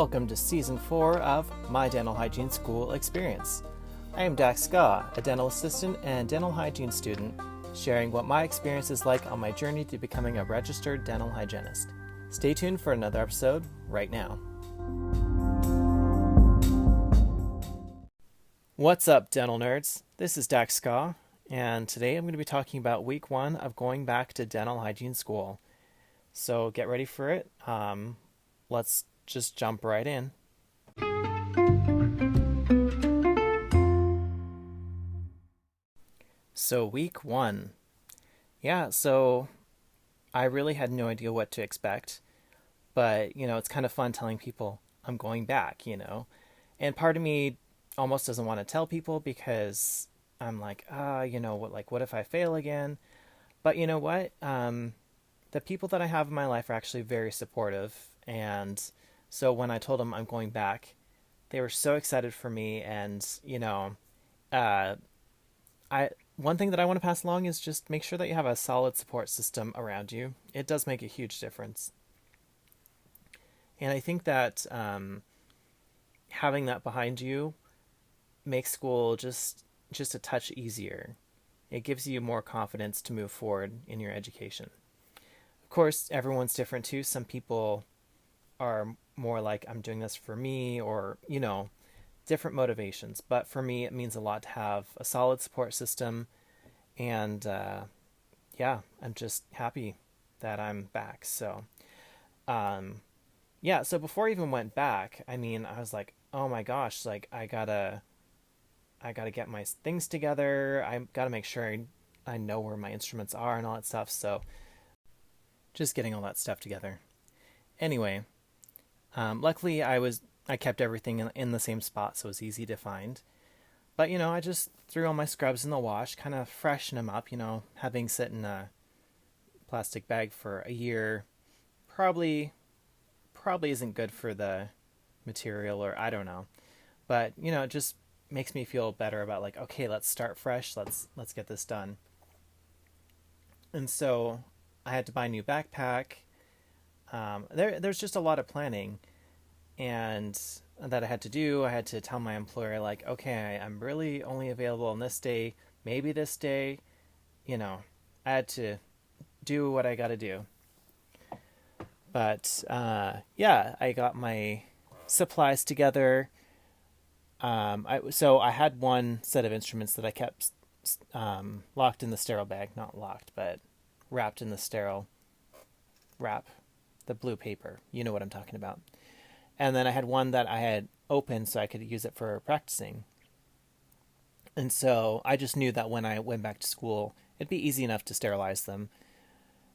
Welcome to Season 4 of My Dental Hygiene School Experience. I am Dax Ska, a dental assistant and dental hygiene student, sharing what my experience is like on my journey to becoming a registered dental hygienist. Stay tuned for another episode right now. What's up, dental nerds? This is Dax Ska, and today I'm going to be talking about week 1 of going back to dental hygiene school. So get ready for it. Let's just jump right in. So week 1. So I really had no idea what to expect, but it's kind of fun telling people I'm going back, and part of me almost doesn't want to tell people because I'm like, what if I fail again? But you know what? The people that I have in my life are actually very supportive, and so when I told them I'm going back, they were so excited for me. And one thing that I want to pass along is just make sure that you have a solid support system around you. It does make a huge difference, and I think that having that behind you makes school just a touch easier. It gives you more confidence to move forward in your education. Of course, everyone's different too. Some people are more like, I'm doing this for me, or, different motivations. But for me, it means a lot to have a solid support system. And I'm just happy that I'm back. So, so before I even went back, I was like, oh my gosh, like I gotta get my things together. I gotta make sure I know where my instruments are and all that stuff. So just getting all that stuff together. Anyway, luckily I kept everything in the same spot, so it was easy to find. But I just threw all my scrubs in the wash, kind of freshen them up. Having sit in a plastic bag for a year probably isn't good for the material, or I don't know. But it just makes me feel better about like, okay, let's start fresh. Let's get this done. And so I had to buy a new backpack. There's just a lot of planning, and that I had to do. I had to tell my employer, like, okay, I'm really only available on this day, maybe this day. I had to do what I got to do. But I got my supplies together. I had one set of instruments that I kept locked in the sterile bag, not locked, but wrapped in the sterile wrap, the blue paper. You know what I'm talking about. And then I had one that I had open so I could use it for practicing. And so I just knew that when I went back to school, it'd be easy enough to sterilize them.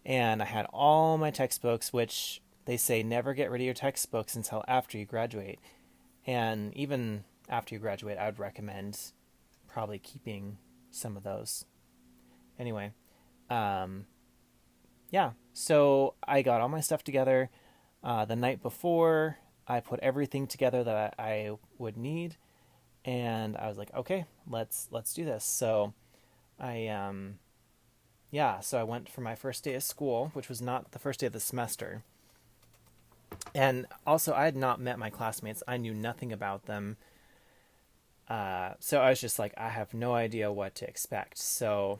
And I had all my textbooks, which they say never get rid of your textbooks until after you graduate. And even after you graduate, I would recommend probably keeping some of those. Anyway, so I got all my stuff together. The night before, I put everything together that I would need, and I was like, okay, let's do this. So I went for my first day of school, which was not the first day of the semester. And also, I had not met my classmates. I knew nothing about them. So I was just like, I have no idea what to expect. So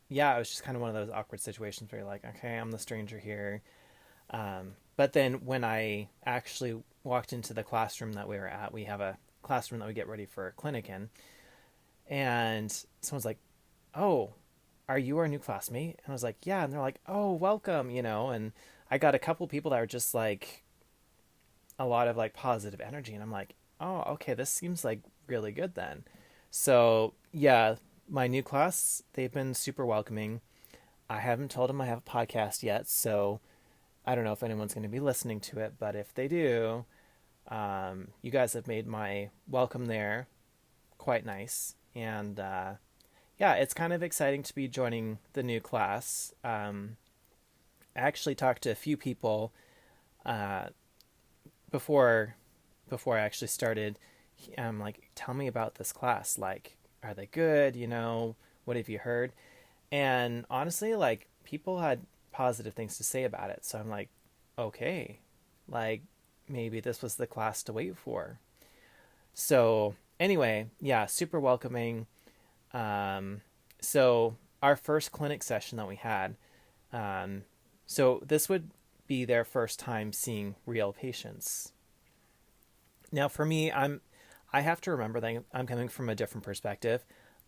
it was just kind of one of those awkward situations where you're like, okay, I'm the stranger here. But then when I actually walked into the classroom that we were at, we have a classroom that we get ready for a clinic in, and someone's like, oh, are you our new classmate? And I was like, yeah. And they're like, oh, welcome, and I got a couple people that were just like a lot of like positive energy. And I'm like, oh, okay, this seems like really good then. So my new class, they've been super welcoming. I haven't told them I have a podcast yet, so I don't know if anyone's going to be listening to it, but if they do, you guys have made my welcome there quite nice. And it's kind of exciting to be joining the new class. I actually talked to a few people before I actually started. I'm like, tell me about this class. Like, are they good? What have you heard? And honestly, like, people had positive things to say about it. So I'm like, okay, like, maybe this was the class to wait for. So anyway, yeah, super welcoming. So our first clinic session that we had, um, so this would be their first time seeing real patients. Now for me, I have to remember that I'm coming from a different perspective.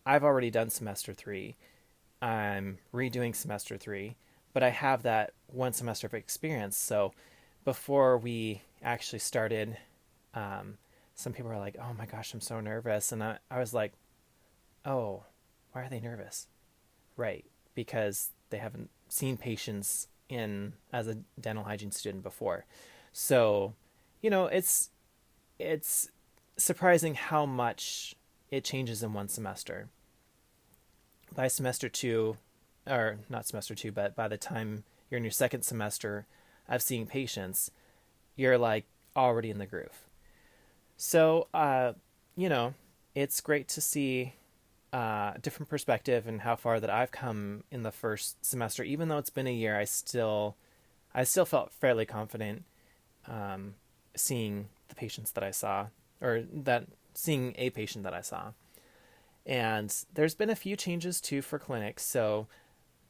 I've already done semester 3. I'm redoing semester 3, but I have that one semester of experience. So before we actually started, um, some people were like, "Oh my gosh, I'm so nervous," and I was like, "Oh, why are they nervous?" Right, because they haven't seen patients in as a dental hygiene student before. So, it's surprising how much it changes in one semester. By semester 2, or not semester 2, but by the time you're in your second semester of seeing patients, you're like already in the groove. So, you know, it's great to see a different perspective and how far that I've come in the first semester. Even though it's been a year, I still felt fairly confident, um, seeing the patients that I saw, or that seeing a patient that I saw. And there's been a few changes too for clinics. So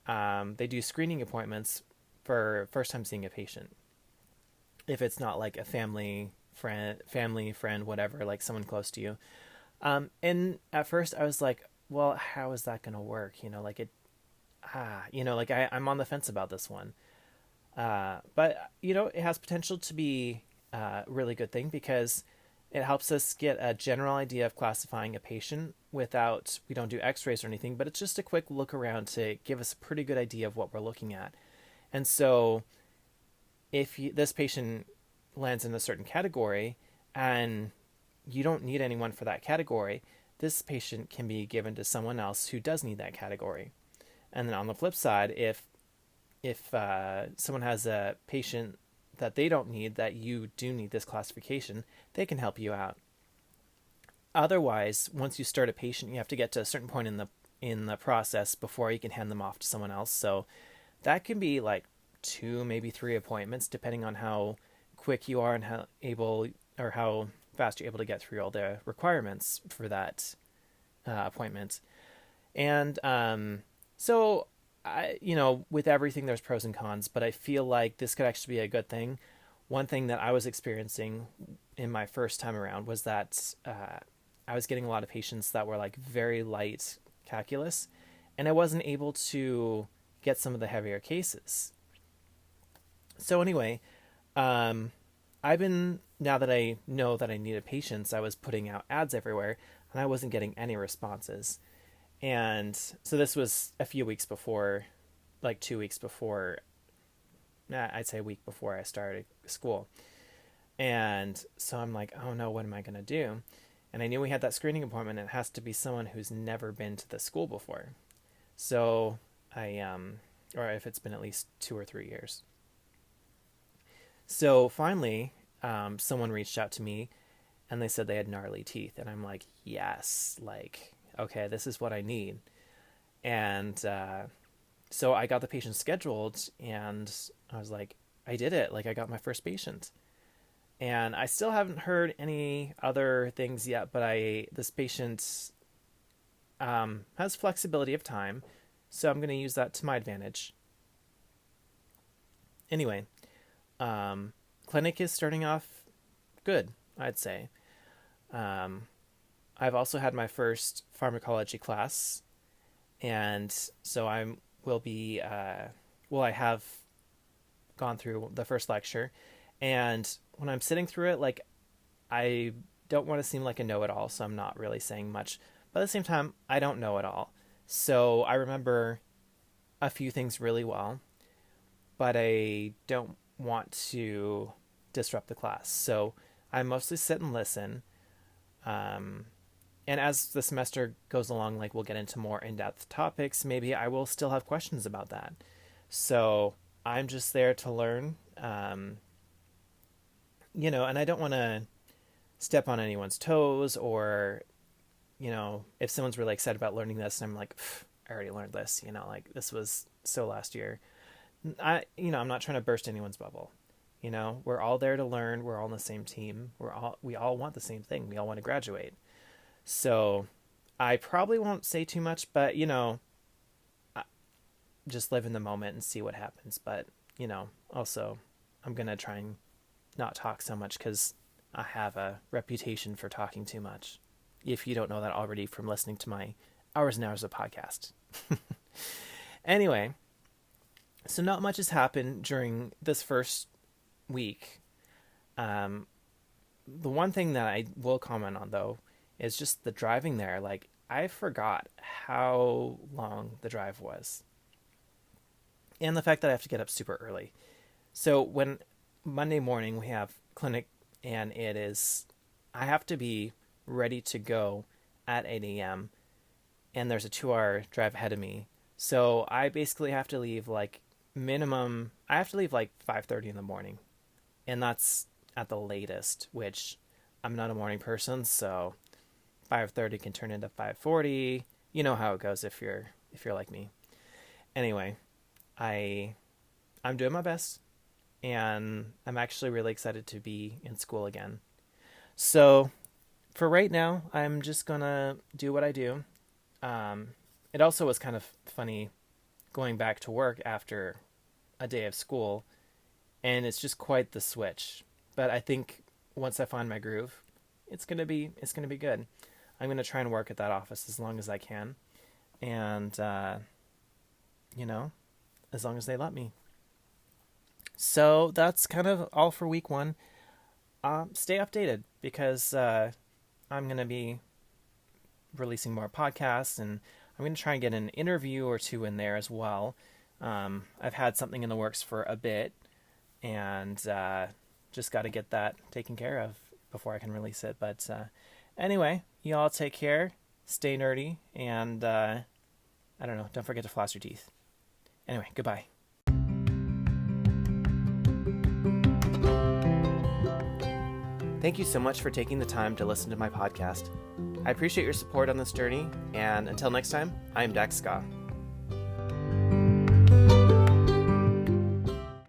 they do screening appointments for first time seeing a patient. If it's not like a family friend, whatever, like someone close to you. And at first I was like, well, how is that going to work? Like I'm on the fence about this one. But it has potential to be a really good thing because it helps us get a general idea of classifying a patient without, we don't do x-rays or anything, but it's just a quick look around to give us a pretty good idea of what we're looking at. And so if this patient lands in a certain category and you don't need anyone for that category, this patient can be given to someone else who does need that category. And then on the flip side, if someone has a patient that they don't need, that you do need this classification, they can help you out. Otherwise, once you start a patient, you have to get to a certain point in the process before you can hand them off to someone else. So that can be like 2, maybe 3 appointments, depending on how quick you are and how fast you're able to get through all the requirements for that appointment. And so with everything, there's pros and cons, but I feel like this could actually be a good thing. One thing that I was experiencing in my first time around was that I was getting a lot of patients that were like very light calculus, and I wasn't able to get some of the heavier cases. So anyway, now that I know that I needed patients, I was putting out ads everywhere, and I wasn't getting any responses. And so this was a few weeks before, like 2 weeks before, I'd say a week before I started school. And so I'm like, oh no, what am I going to do? And I knew we had that screening appointment, and it has to be someone who's never been to the school before. So or if it's been at least 2 or 3 years. So finally, someone reached out to me and they said they had gnarly teeth. And I'm like, yes, like, okay, this is what I need. And so I got the patient scheduled, and I was like, I did it. Like, I got my first patient. And I still haven't heard any other things yet, but this patient has flexibility of time, so I'm going to use that to my advantage. Anyway, clinic is starting off good, I'd say. Um, I've also had my first pharmacology class, and so I have gone through the first lecture, and when I'm sitting through it, like, I don't want to seem like a know-it-all, so I'm not really saying much, but at the same time, I don't know it all. So I remember a few things really well, but I don't want to disrupt the class. So I mostly sit and listen. Um, and as the semester goes along, like, we'll get into more in-depth topics. Maybe I will still have questions about that. So I'm just there to learn, and I don't want to step on anyone's toes, or, if someone's really excited about learning this, and I'm like, I already learned this, like, this was so last year. I'm not trying to burst anyone's bubble. You know, we're all there to learn. We're all on the same team. We all want the same thing. We all want to graduate. So I probably won't say too much, but just live in the moment and see what happens. But, also I'm going to try and not talk so much because I have a reputation for talking too much. If you don't know that already from listening to my hours and hours of podcast. Anyway, so not much has happened during this first week. The one thing that I will comment on, though, is just the driving there. Like, I forgot how long the drive was. And the fact that I have to get up super early. So when Monday morning we have clinic and I have to be ready to go at 8 a.m. and there's a 2-hour drive ahead of me. So I basically have to leave like 5:30 in the morning. And that's at the latest, which I'm not a morning person, so 5:30 can turn into 5:40. You know how it goes if you're like me. Anyway, I'm doing my best, and I'm actually really excited to be in school again. So for right now, I'm just gonna do what I do. It also was kind of funny going back to work after a day of school, and it's just quite the switch. But I think once I find my groove, it's gonna be good. I'm gonna try and work at that office as long as I can, and as long as they let me. So that's kind of all for week 1. Stay updated because I'm gonna be releasing more podcasts, and I'm going to try and get an interview or 2 in there as well. I've had something in the works for a bit, and just got to get that taken care of before I can release it. But anyway, you all take care, stay nerdy, and I don't know, don't forget to floss your teeth. Anyway, goodbye. Thank you so much for taking the time to listen to my podcast. I appreciate your support on this journey, and until next time, I am Dax Ska.